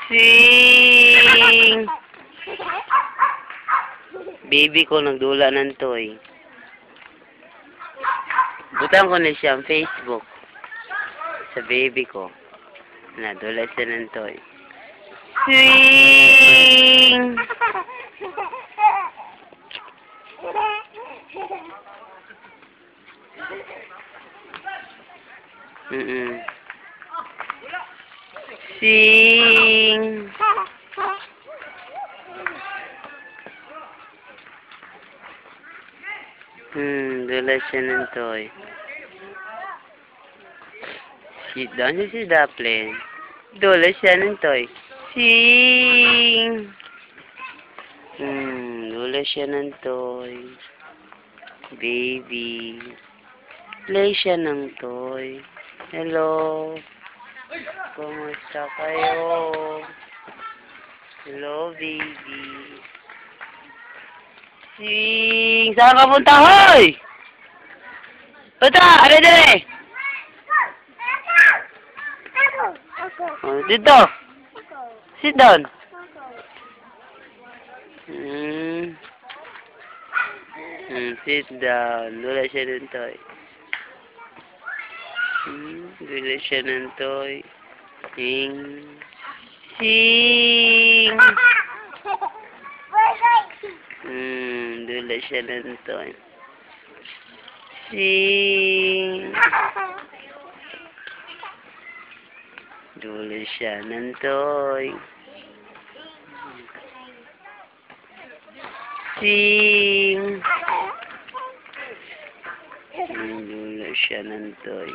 Sing! Baby ko nagdula ng toy. Butang ko na siya ang Facebook. Sa baby ko. Nadula siya ng toy. Sing! Sing! Dula siya ng toy. Doon siya si Daplin. Dula siya ng toy. Sing! Dula siya ng toy. Baby. Play siya ng toy. Hello. Kumusta kayo? Hello, baby. Sing! Saan ka punta, hoy? Punta! Ano dali? Oh, dito. Sit down. Sit down. Wala siya ng toy. Wala siya ng toy. Sing. Sing. Wala siya ng toy. Sing. Dula siya ng toy. Sing. Dula siya ng toy.